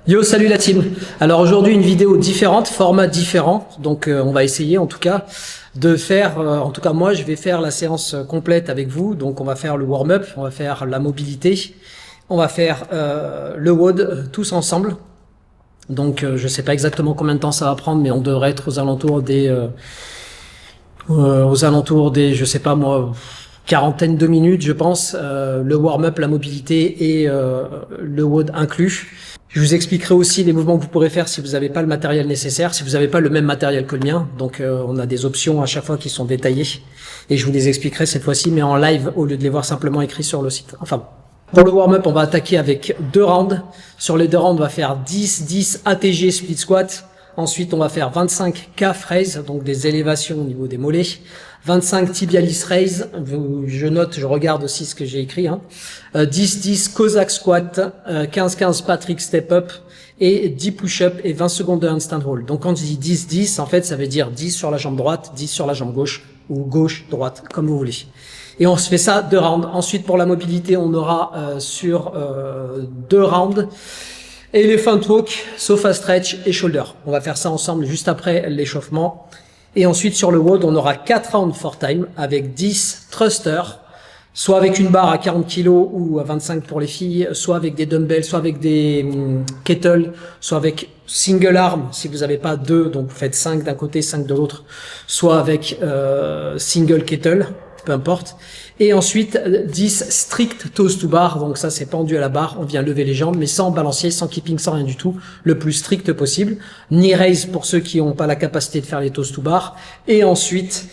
Yo, salut la team. Alors aujourd'hui une vidéo différente, format différent. Donc on va essayer en tout cas de faire, en tout cas moi je vais faire la séance complète avec vous. Donc on va faire le warm-up, on va faire la mobilité, on va faire le WOD tous ensemble. Donc je sais pas exactement combien de temps ça va prendre, mais on devrait être aux alentours des je sais pas moi, quarantaine de minutes je pense. Le warm-up, la mobilité et le WOD inclus. Je vous expliquerai aussi les mouvements que vous pourrez faire si vous n'avez pas le matériel nécessaire, si vous n'avez pas le même matériel que le mien. Donc on a des options à chaque fois qui sont détaillées et je vous les expliquerai cette fois-ci, mais en live au lieu de les voir simplement écrits sur le site. Enfin, pour le warm-up, on va attaquer avec 2 rounds. Sur les 2 rounds, on va faire 10 ATG split squat. Ensuite, on va faire 25 calf raise, donc des élévations au niveau des mollets. 25 tibialis raise, je note, je regarde aussi ce que j'ai écrit. 10 Cossack squat, 15 Patrick step up et 10 push-up et 20 secondes de handstand roll. Donc quand je dis 10, en fait, ça veut dire 10 sur la jambe droite, 10 sur la jambe gauche ou gauche-droite, comme vous voulez. Et on se fait ça 2 rounds. Ensuite, pour la mobilité, on aura sur 2 rounds elephant walk, sofa stretch et shoulder. On va faire ça ensemble juste après l'échauffement. Et ensuite, sur le WOD, on aura 4 rounds for time avec 10 thrusters, soit avec une barre à 40 kg ou à 25 pour les filles, soit avec des dumbbells, soit avec des kettles, soit avec single arm, si vous n'avez pas 2, donc vous faites 5 d'un côté, 5 de l'autre, soit avec single kettle, peu importe. Et ensuite, 10 strict toes to bar, donc ça c'est pendu à la barre, on vient lever les jambes, mais sans balancier, sans keeping, sans rien du tout, le plus strict possible. Knee raise pour ceux qui n'ont pas la capacité de faire les toes to bar. Et ensuite,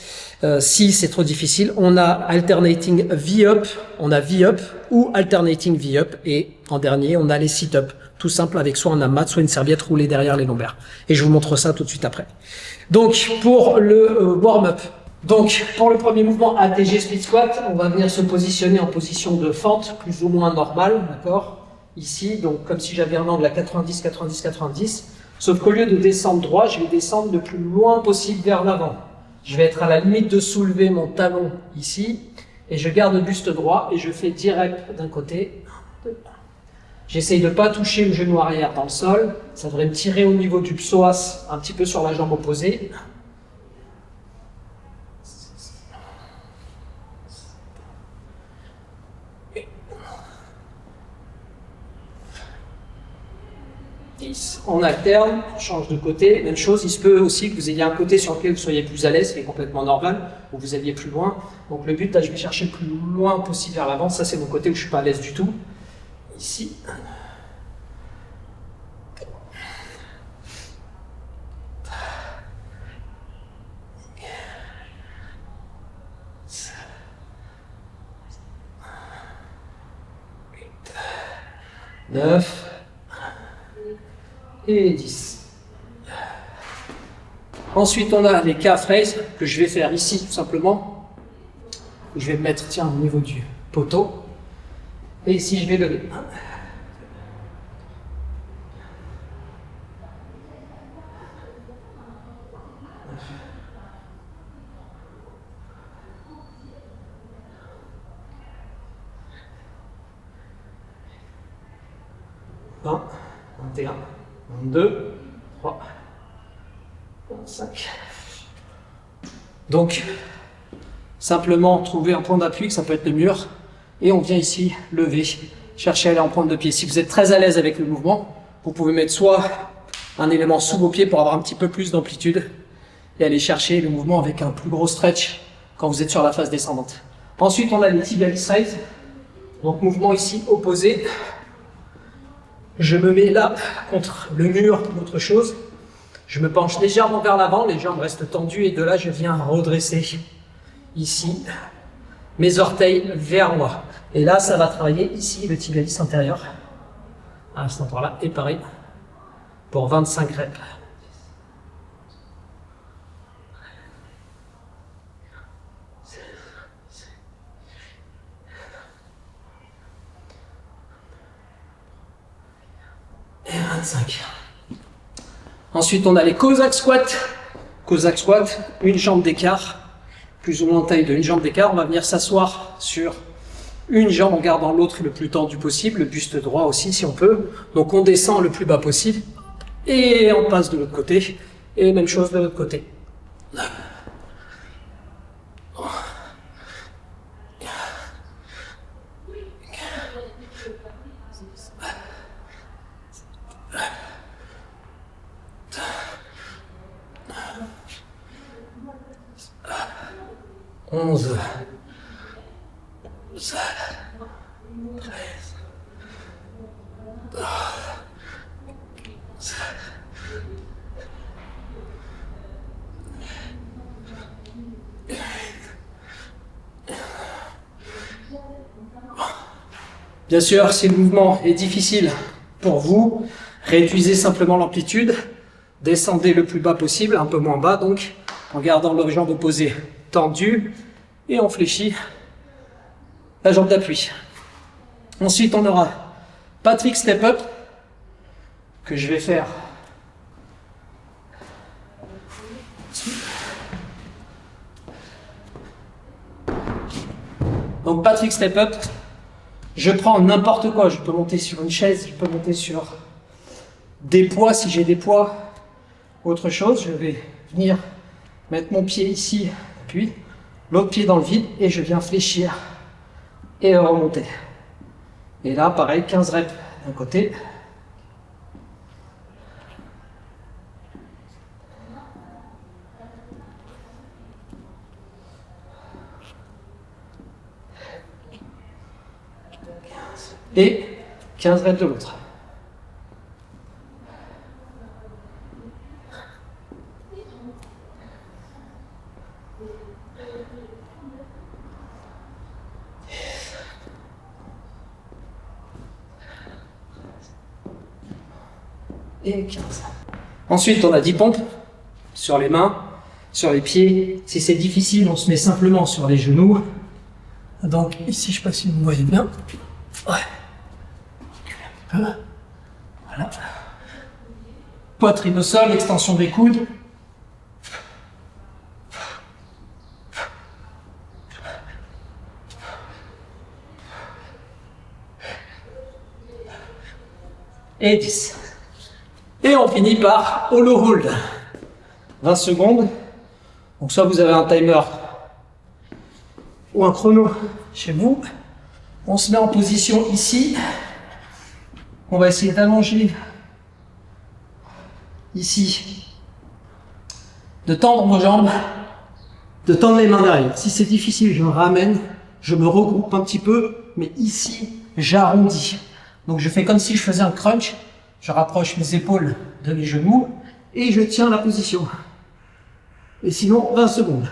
si c'est trop difficile, on a alternating V-up, on a V-up ou alternating V-up. Et en dernier, on a les sit-up, tout simple avec soit un mat, soit une serviette roulée derrière les lombaires. Et je vous montre ça tout de suite après. Donc, pour le warm-up, donc, pour le premier mouvement ATG split squat, on va venir se positionner en position de fente, plus ou moins normale, d'accord? Ici, donc comme si j'avais un angle à 90, 90, 90. Sauf qu'au lieu de descendre droit, je vais descendre le plus loin possible vers l'avant. Je vais être à la limite de soulever mon talon ici, et je garde le buste droit, et je fais direct d'un côté. J'essaye de ne pas toucher le genou arrière dans le sol. Ça devrait me tirer au niveau du psoas, un petit peu sur la jambe opposée. On alterne, on change de côté, même chose, il se peut aussi que vous ayez un côté sur lequel vous soyez plus à l'aise, qui est complètement normal, ou vous alliez plus loin. Donc le but, là, je vais chercher le plus loin possible vers l'avant, ça c'est mon côté où je ne suis pas à l'aise du tout. Ici. Neuf. Et 10. Ensuite, on a les calf raise que je vais faire ici tout simplement. Je vais me mettre au niveau du poteau. Et ici, je vais lever. Un, 21. 22, 3, 5. Donc, simplement trouver un point d'appui, que ça peut être le mur, et on vient ici lever, chercher à aller en pointe de pied. Si vous êtes très à l'aise avec le mouvement, vous pouvez mettre soit un élément sous vos pieds pour avoir un petit peu plus d'amplitude, et aller chercher le mouvement avec un plus gros stretch quand vous êtes sur la phase descendante. Ensuite, on a les tibialis raise, donc mouvement ici opposé. Je me mets là contre le mur ou autre chose. Je me penche légèrement vers l'avant, les jambes restent tendues et de là je viens redresser ici mes orteils vers moi. Et là ça va travailler ici le tibialis antérieur à cet endroit-là et pareil pour 25 reps. Et 25. Ensuite, on a les Cossack squats. Cossack squat, une jambe d'écart, plus ou moins taille de une jambe d'écart. On va venir s'asseoir sur une jambe en gardant l'autre le plus tendu possible, le buste droit aussi si on peut. Donc on descend le plus bas possible et on passe de l'autre côté. Et même chose de l'autre côté. 11, 13, Bien sûr, si le mouvement est difficile pour vous, réduisez simplement l'amplitude, descendez le plus bas possible, un peu moins bas donc, en gardant la jambe opposée tendue, et on fléchit la jambe d'appui. Ensuite, on aura Patrick Step Up, que je vais faire. Donc Patrick Step Up, je prends n'importe quoi, je peux monter sur une chaise, je peux monter sur des poids si j'ai des poids, autre chose, je vais venir mettre mon pied ici, puis l'autre pied dans le vide et je viens fléchir et remonter. Et là, pareil, 15 reps d'un côté. Et 15 reps de l'autre. Et 15. Ensuite, on a 10 pompes sur les mains, sur les pieds. Si c'est difficile, on se met simplement sur les genoux. Donc ici, je ne sais pas si vous me voyez bien. Ouais. Voilà. Poitrine au sol, extension des coudes. Et 10. Et on finit par hollow hold. 20 secondes. Donc soit vous avez un timer ou un chrono chez vous. On se met en position ici. On va essayer d'allonger ici, de tendre vos jambes, de tendre les mains derrière. Si c'est difficile, je me ramène, je me regroupe un petit peu, mais ici, j'arrondis. Donc je fais comme si je faisais un crunch, je rapproche mes épaules de mes genoux et je tiens la position. Et sinon, 20 secondes.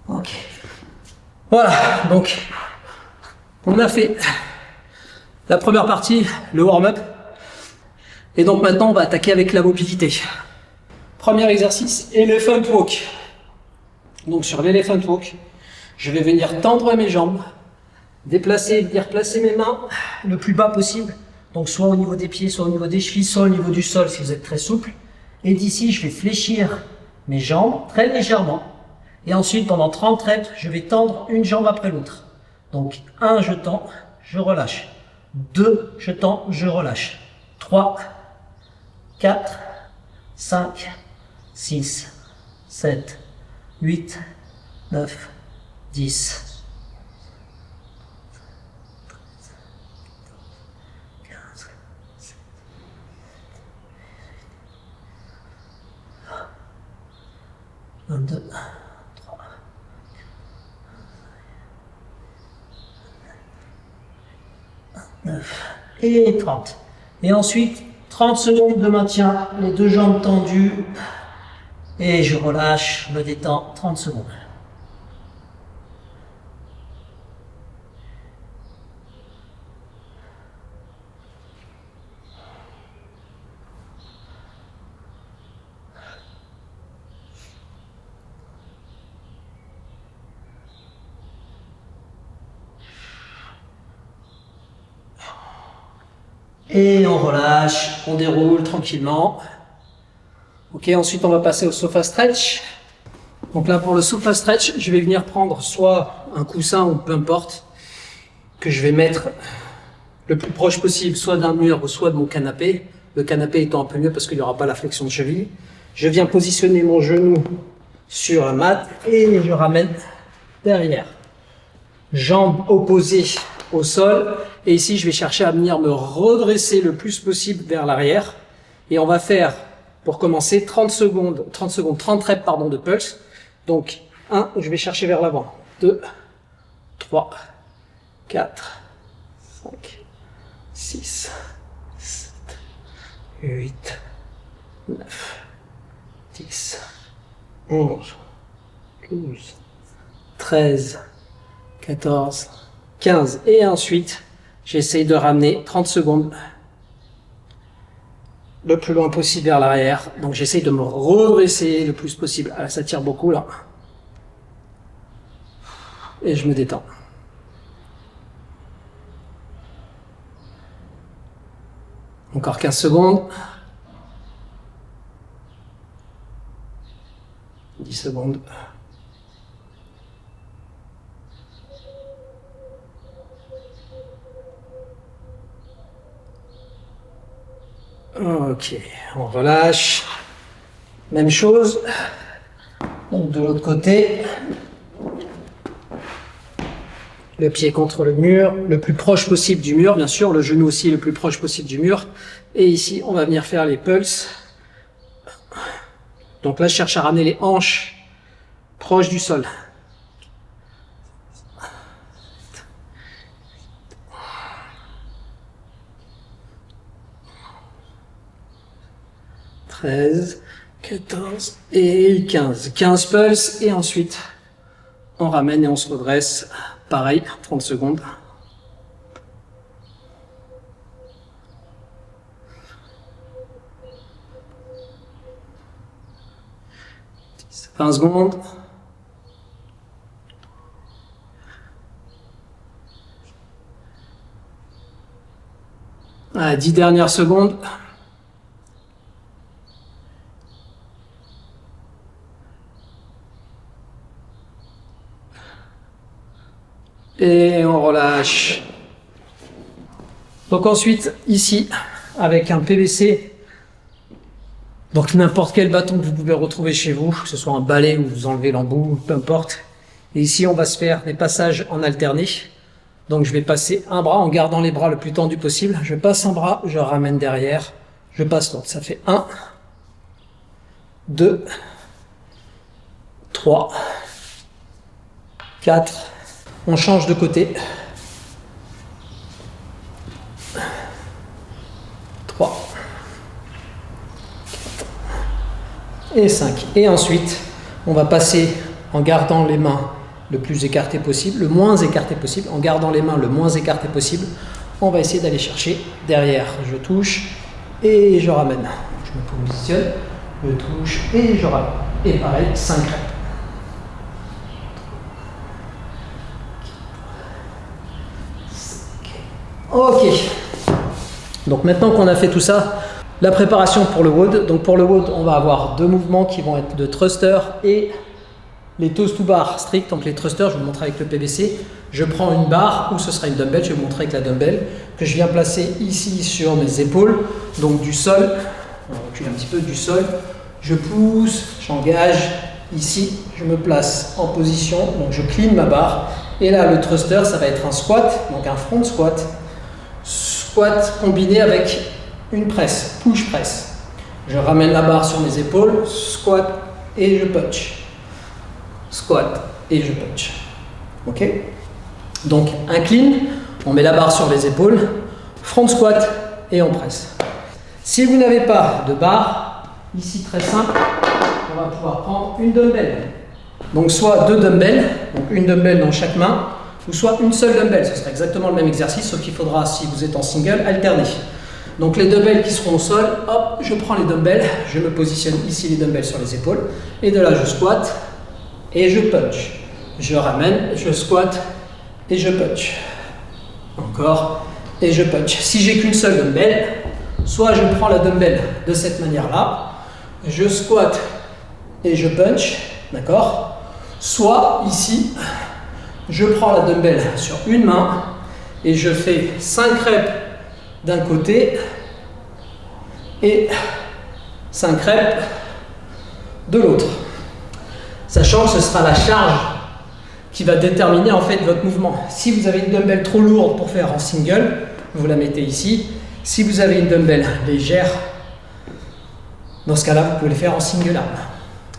Ok. Voilà, donc on a fait la première partie, le warm-up. Et donc maintenant, on va attaquer avec la mobilité. Premier exercice, Elephant Walk. Donc sur l'Elephant Walk, je vais venir tendre mes jambes, venir placer mes mains le plus bas possible. Donc soit au niveau des pieds, soit au niveau des chevilles, soit au niveau du sol si vous êtes très souple. Et d'ici, je vais fléchir mes jambes très légèrement. Et ensuite, pendant 30 reps, je vais tendre une jambe après l'autre. Donc 1, je tends, je relâche. 2, je tends, je relâche. 3, 4, 5, 6, 7, 8, 9, 10, 15, 22, 3, 9 et 30. Et ensuite, 30 secondes de maintien, les deux jambes tendues. Et je relâche, je me détends, 30 secondes. Et on relâche, on déroule tranquillement. Ok, ensuite on va passer au sofa stretch. Donc là pour le sofa stretch, je vais venir prendre soit un coussin ou peu importe, que je vais mettre le plus proche possible, soit d'un mur ou soit de mon canapé. Le canapé étant un peu mieux parce qu'il n'y aura pas la flexion de cheville. Je viens positionner mon genou sur la mat et je ramène derrière. Jambes opposées au sol. Et ici, je vais chercher à venir me redresser le plus possible vers l'arrière. Et on va faire, pour commencer, 30 reps pardon, de pulse. Donc, 1, je vais chercher vers l'avant. 2, 3, 4, 5, 6, 7, 8, 9, 10, 11, 12, 13, 14, 15. Et ensuite, j'essaye de ramener 30 secondes le plus loin possible vers l'arrière. Donc j'essaye de me redresser le plus possible. Ah, ça tire beaucoup là. Et je me détends. Encore 15 secondes. 10 secondes. Ok, on relâche. Même chose. Donc de l'autre côté. Le pied contre le mur, le plus proche possible du mur, bien sûr. Le genou aussi le plus proche possible du mur. Et ici, on va venir faire les pulses. Donc là, je cherche à ramener les hanches proches du sol. 13, 14 et 15. 15 pulses et ensuite on ramène et on se redresse. Pareil, 30 secondes. 20 secondes. Allez, 10 dernières secondes. Et on relâche. Donc ensuite, ici, avec un PVC, donc n'importe quel bâton que vous pouvez retrouver chez vous, que ce soit un balai ou vous enlevez l'embout, peu importe. Et ici, on va se faire des passages en alterné. Donc je vais passer un bras en gardant les bras le plus tendus possible. Je passe un bras, je ramène derrière, je passe l'autre. Ça fait 1, 2, 3, 4. On change de côté. 3, 4 et 5. Et ensuite, on va passer en gardant les mains le plus écarté possible, le moins écarté possible, en gardant les mains le moins écarté possible. On va essayer d'aller chercher derrière. Je touche et je ramène. Je me positionne, je touche et je ramène. Et pareil, 5 reps. Ok. Donc maintenant qu'on a fait tout ça, la préparation pour le WOD. Donc pour le WOD, on va avoir 2 mouvements qui vont être de thruster et les toes to bar strict. Donc les thrusters, je vais vous montrer avec le PVC. Je prends une barre ou ce sera une dumbbell, je vais vous montrer avec la dumbbell, que je viens placer ici sur mes épaules, donc du sol. On recule un petit peu du sol. Je pousse, j'engage. Ici, je me place en position, donc je clean ma barre. Et là, le thruster, ça va être un squat, donc un front squat. Squat combiné avec une presse, push press. Je ramène la barre sur mes épaules, squat et je punch. Squat et je punch. Ok? Donc un clean, on met la barre sur les épaules, front squat et on presse. Si vous n'avez pas de barre, ici très simple, on va pouvoir prendre une dumbbell. Donc soit 2 dumbbells, donc une dumbbell dans chaque main, ou soit une seule dumbbell. Ce sera exactement le même exercice, sauf qu'il faudra, si vous êtes en single, alterner. Donc les dumbbells qui seront au sol, hop, je prends les dumbbells, je me positionne ici les dumbbells sur les épaules, et de là je squatte et je punch. Je ramène, je squatte et je punch. Encore, et je punch. Si j'ai qu'une seule dumbbell, soit je prends la dumbbell de cette manière-là, je squatte et je punch, d'accord? Soit ici, je prends la dumbbell sur une main et je fais 5 reps d'un côté et 5 reps de l'autre. Sachant que ce sera la charge qui va déterminer en fait votre mouvement. Si vous avez une dumbbell trop lourde pour faire en single, vous la mettez ici. Si vous avez une dumbbell légère, dans ce cas-là, vous pouvez le faire en single arm.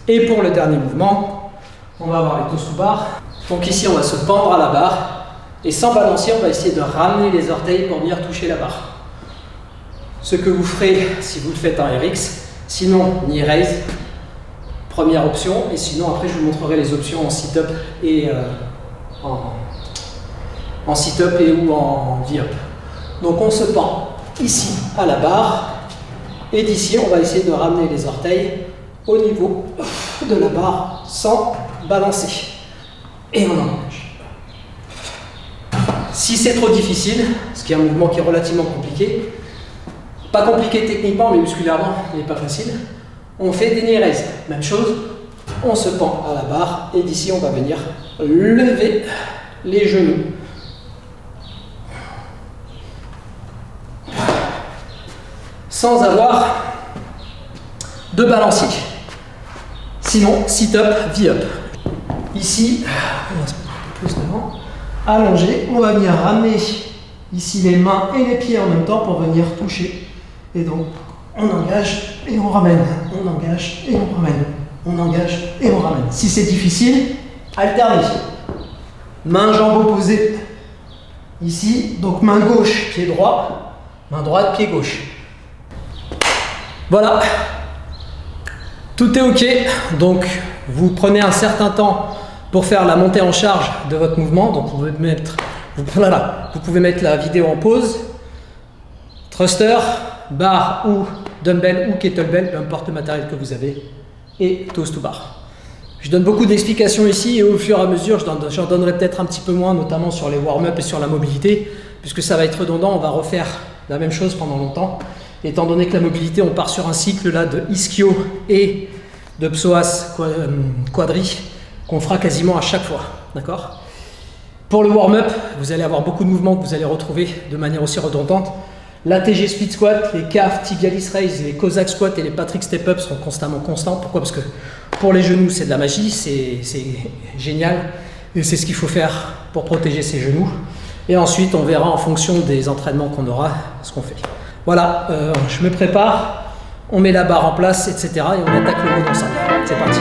Et pour le dernier mouvement, on va avoir les toes to bar. Donc ici, on va se pendre à la barre et sans balancier, on va essayer de ramener les orteils pour venir toucher la barre. Ce que vous ferez si vous le faites en RX, sinon knee raise, première option, et sinon après je vous montrerai les options en sit-up et en sit-up et ou en V-up. Donc on se pend ici à la barre et d'ici on va essayer de ramener les orteils au niveau de la barre sans balancer. Et on engage. Si c'est trop difficile, ce qui est un mouvement qui est relativement compliqué, pas compliqué techniquement mais musculairement il n'est pas facile, on fait des knee raises. Même chose, on se pend à la barre et d'ici on va venir lever les genoux. Sans avoir de balancier. Sinon, sit-up, V-up. Ici, on va se mettre un peu plus devant, allongé, on va venir ramener ici les mains et les pieds en même temps pour venir toucher. Et donc, on engage et on ramène, on engage et on ramène, on engage et on ramène. Si c'est difficile, alternez. Main, jambe opposée. Ici, donc main gauche, pied droit, main droite, pied gauche. Voilà, tout est ok, donc vous prenez un certain temps pour faire la montée en charge de votre mouvement, donc vous pouvez mettre la vidéo en pause, thruster, barre ou dumbbell ou kettlebell, peu importe le matériel que vous avez, et toes to bar. Je donne beaucoup d'explications ici et au fur et à mesure, j'en donnerai peut-être un petit peu moins, notamment sur les warm-up et sur la mobilité, puisque ça va être redondant, on va refaire la même chose pendant longtemps. Étant donné que la mobilité, on part sur un cycle là de ischio et de psoas quadri qu'on fera quasiment à chaque fois, d'accord? Pour le warm-up, vous allez avoir beaucoup de mouvements que vous allez retrouver de manière aussi redondante. L'ATG split squat, les calf tibialis raise, les Cossack squat et les Patrick step up seront constamment constants. Pourquoi? Parce que pour les genoux, c'est de la magie, c'est génial et c'est ce qu'il faut faire pour protéger ses genoux. Et ensuite, on verra en fonction des entraînements qu'on aura ce qu'on fait. Voilà, je me prépare, on met la barre en place, etc. et on attaque le mode ensemble. C'est parti.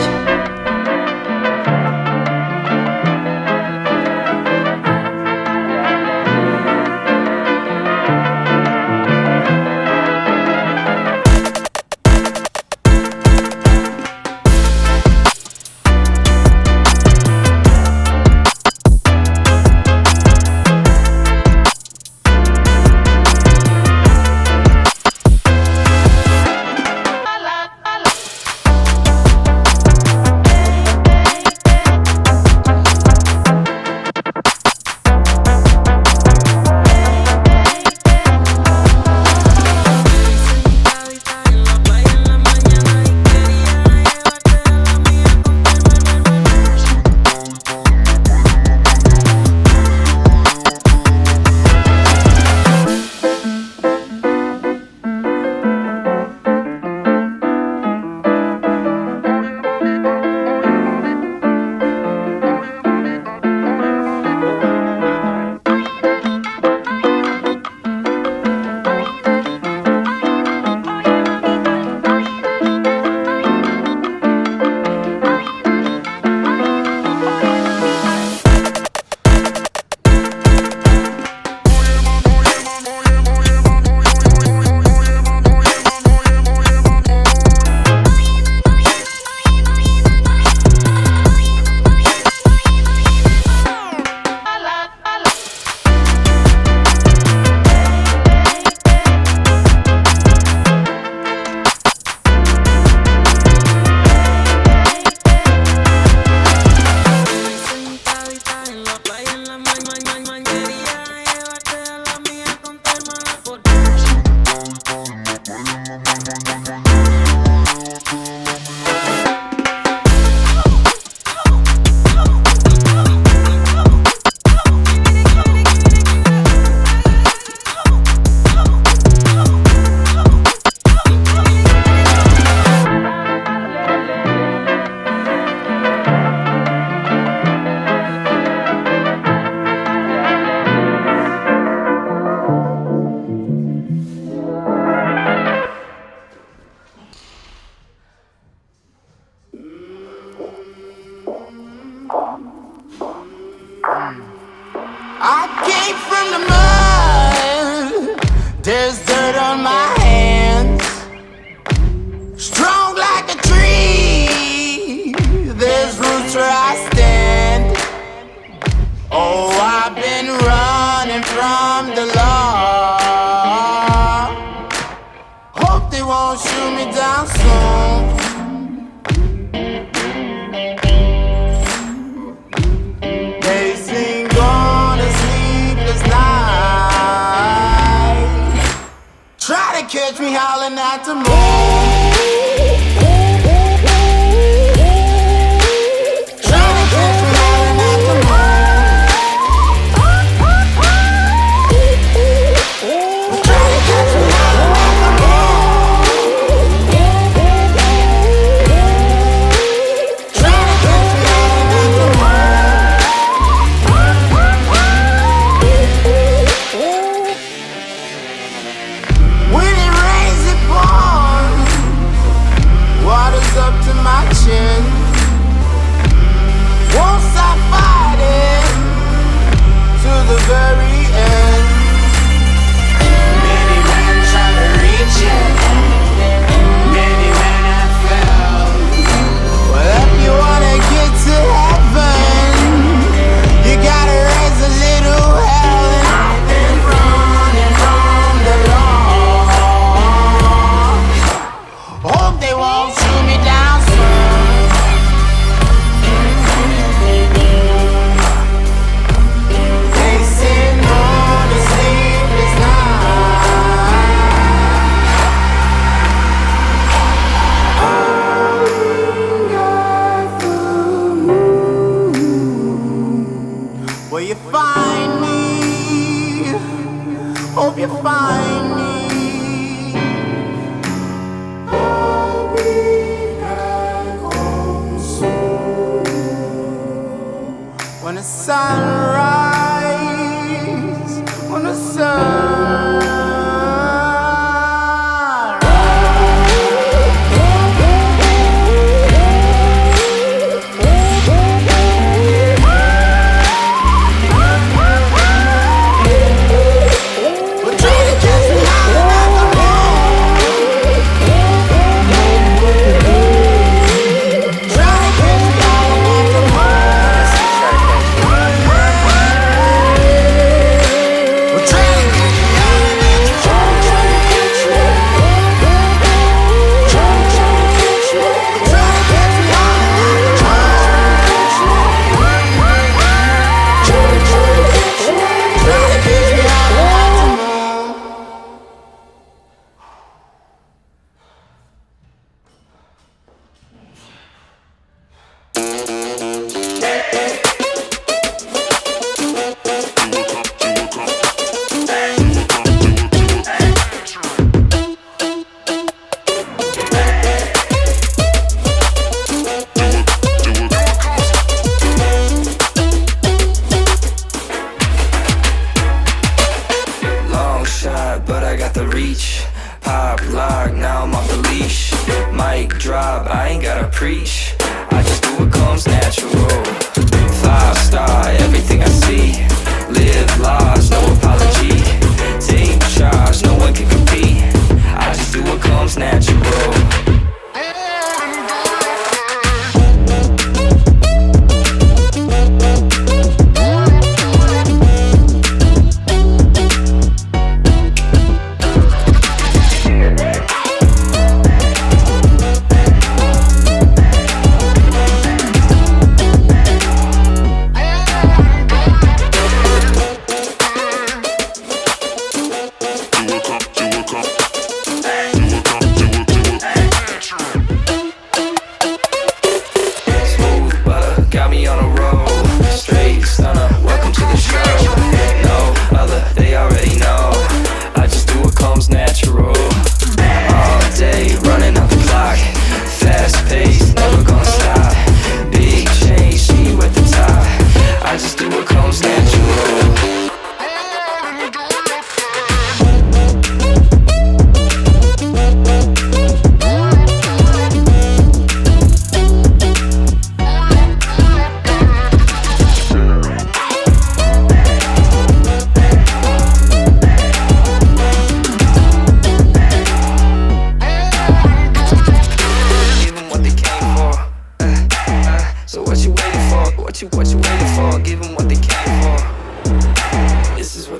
I came from the mud. There's dirt on my hands. Strong like a tree. There's roots where I stand. Oh, I've been running from the law. Hope they won't shoot me down soon. They sing on a sleepless night. Try to catch me howling at the moon. Won't stop fighting to the very end. Many men try to reach it, many men have failed. Well, if you wanna get to heaven, you gotta raise a little hell. And I've been running from the law. Hope they won't shoot me down soon. Will you find me? Hope you find me. I'll be back home soon. When the sun rises, when the sun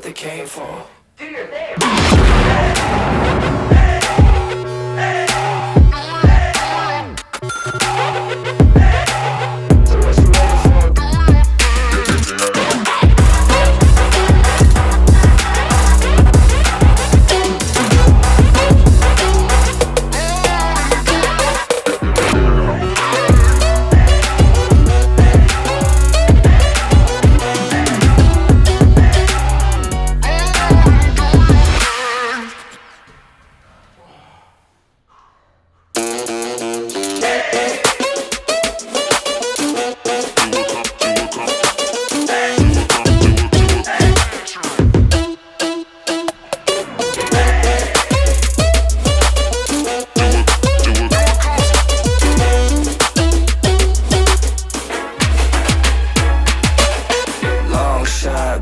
what they came for.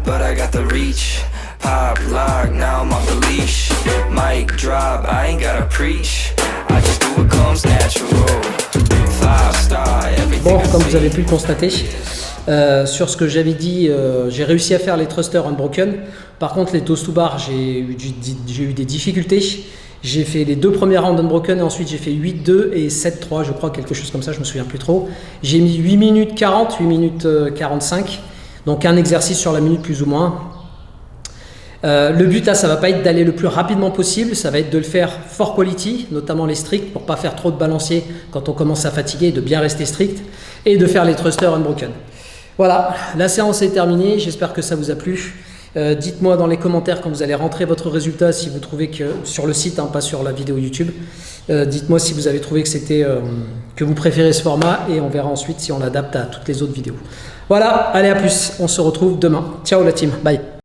But I got the reach. Pop lock, now I'm off the leash. Mic drop, I ain't gotta preach. I just do what comes natural. Five star, everything. Bon, comme vous avez pu le constater, sur ce que j'avais dit, j'ai réussi à faire les thrusters unbroken. Par contre, les toes to bar, j'ai eu des difficultés. J'ai fait les 2 premiers rounds unbroken et ensuite j'ai fait 8-2 et 7-3, je crois, quelque chose comme ça, je me souviens plus trop. J'ai mis 8 minutes 40, 8 minutes 45. Donc un exercice sur la minute plus ou moins. Le but là, ça va pas être d'aller le plus rapidement possible, ça va être de le faire for quality, notamment les stricts, pour pas faire trop de balancier quand on commence à fatiguer, de bien rester strict, et de faire les thrusters unbroken. Voilà, la séance est terminée, j'espère que ça vous a plu. Dites-moi dans les commentaires quand vous allez rentrer votre résultat, si vous trouvez que, sur le site, hein, pas sur la vidéo YouTube, dites-moi si vous avez trouvé que que vous préférez ce format, et on verra ensuite si on l'adapte à toutes les autres vidéos. Voilà, allez à plus, on se retrouve demain. Ciao la team, bye.